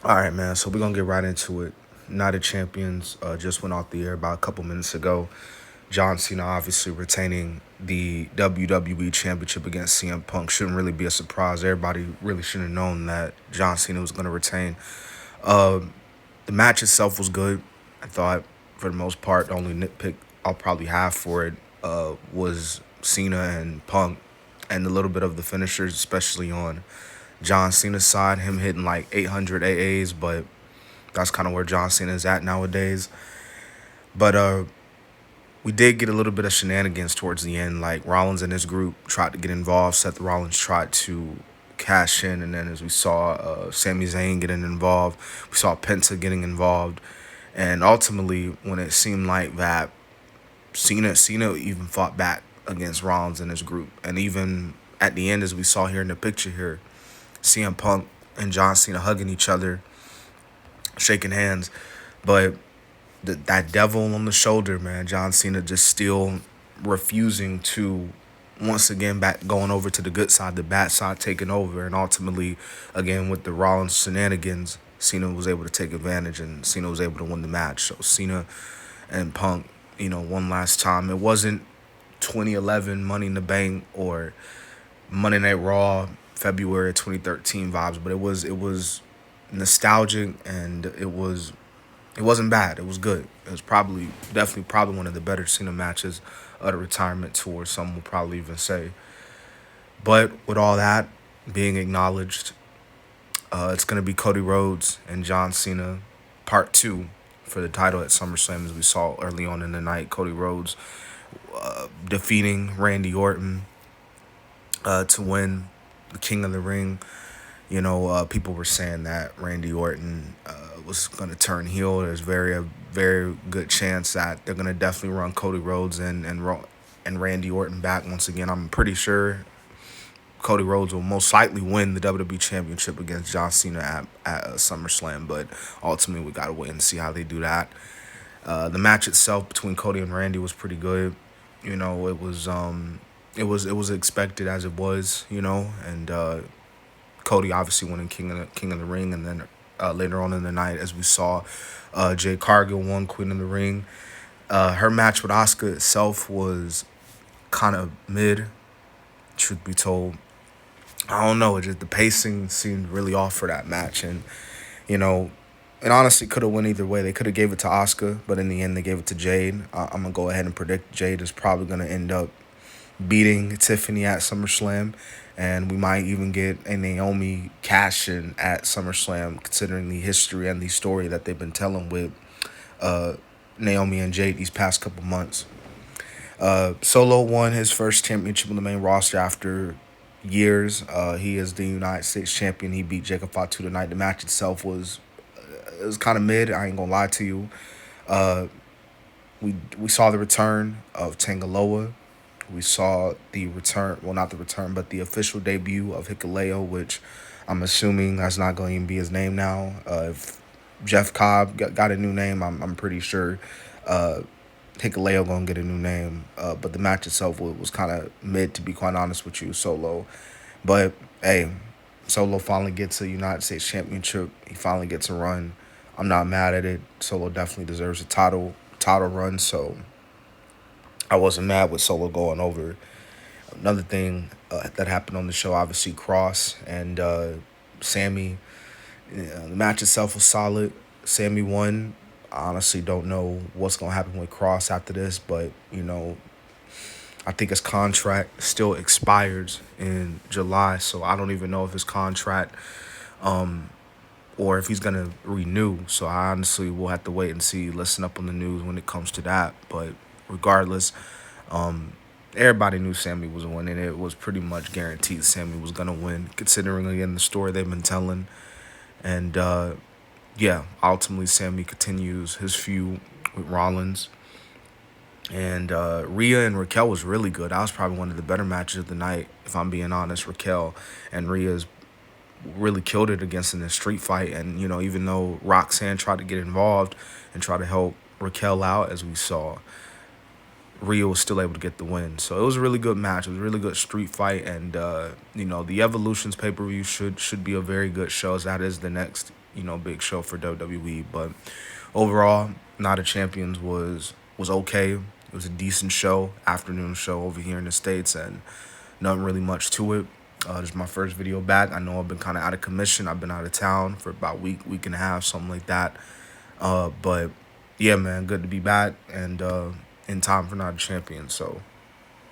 All right, man. So we're gonna get right into it. Night of Champions just went off the air about a couple minutes ago. John Cena obviously retaining the WWE Championship against CM Punk shouldn't really be a surprise. Everybody really should have known that John Cena was gonna retain. Uh, the match itself was good. I thought for the most part, the only nitpick I'll probably have for it was Cena and Punk, and a little bit of the finishers, especially on John Cena's side, him hitting like 800 AAs, but that's kind of where John Cena is at nowadays. But we did get a little bit of shenanigans towards the end. Like Rollins and his group tried to get involved. Seth Rollins tried to cash in, and then as we saw Sami Zayn getting involved, we saw Penta getting involved, and ultimately when it seemed like that Cena even fought back against Rollins and his group, and even at the end, as we saw here in the picture here, CM Punk and John Cena hugging each other, shaking hands, but that devil on the shoulder, man, John Cena just still refusing to once again back going over to the good side, the bad side taking over, and ultimately, again with the Rollins shenanigans, Cena was able to take advantage and Cena was able to win the match. So Cena and Punk, one last time. It wasn't 2011 Money in the Bank or Monday Night Raw February 2013 vibes, but it was nostalgic and it wasn't bad. It was good. It was definitely probably one of the better Cena matches of the retirement tour. Some will probably even say. But with all that being acknowledged, it's gonna be Cody Rhodes and John Cena, part two for the title at SummerSlam, as we saw early on in the night. Cody Rhodes defeating Randy Orton to win the King of the Ring. People were saying that Randy Orton was going to turn heel. There's a very good chance that they're going to definitely run Cody Rhodes and Randy Orton back once again. I'm pretty sure Cody Rhodes will most likely win the WWE Championship against John Cena at SummerSlam, but ultimately we got to wait and see how they do that. The match itself between Cody and Randy was pretty good. It was expected as it was, and Cody obviously winning King of the Ring, and then later on in the night, as we saw, Jade Cargill won Queen of the Ring. Her match with Asuka itself was kind of mid, truth be told. I don't know. It just the pacing seemed really off for that match, and you know, it honestly could have went either way. They could have gave it to Asuka, but in the end, they gave it to Jade. I'm gonna go ahead and predict Jade is probably gonna end up beating Tiffany at SummerSlam, and we might even get a Naomi cash in at SummerSlam, considering the history and the story that they've been telling with uh, Naomi and Jade these past couple months. Solo won his first championship on the main roster after years. He is the United States champion. He beat Jacob Fatu tonight. The match itself was kind of mid. I ain't gonna lie to you. Uh, we saw the return of Tangaloa. We saw the return, well, not the return, but the official debut of Hikuleo, which I'm assuming that's not going to be his name now. If Jeff Cobb got a new name, I'm pretty sure uh, Hikuleo going to get a new name. But the match itself was kind of mid, to be quite honest with you, Solo. But, hey, Solo finally gets a United States Championship. He finally gets a run. I'm not mad at it. Solo definitely deserves a title run, so I wasn't mad with Solo going over. Another thing that happened on the show, obviously, Cross and Sammy. The match itself was solid. Sammy won. I honestly don't know what's going to happen with Cross after this, but, I think his contract still expires in July, so I don't even know if his contract or if he's going to renew. So I honestly will have to wait and see, listen up on the news when it comes to that. But regardless, um, everybody knew Sammy was winning. It was pretty much guaranteed Sammy was going to win, considering, again, the story they've been telling. And, yeah, ultimately, Sammy continues his feud with Rollins. And Rhea and Raquel was really good. That was probably one of the better matches of the night, if I'm being honest. Raquel and Rhea's really killed it against in the street fight. And, even though Roxanne tried to get involved and try to help Raquel out, as we saw, Rhea was still able to get the win. So it was a really good match. It was a really good street fight. And, the Evolutions pay-per-view should be a very good show, as that is the next big show for WWE. But overall, Night of Champions was okay. It was a decent show, afternoon show over here in the States, and nothing really much to it. This is my first video back. I know I've been kind of out of commission. I've been out of town for about week and a half, something like that. But yeah, man, good to be back and in time for Night of Champions. So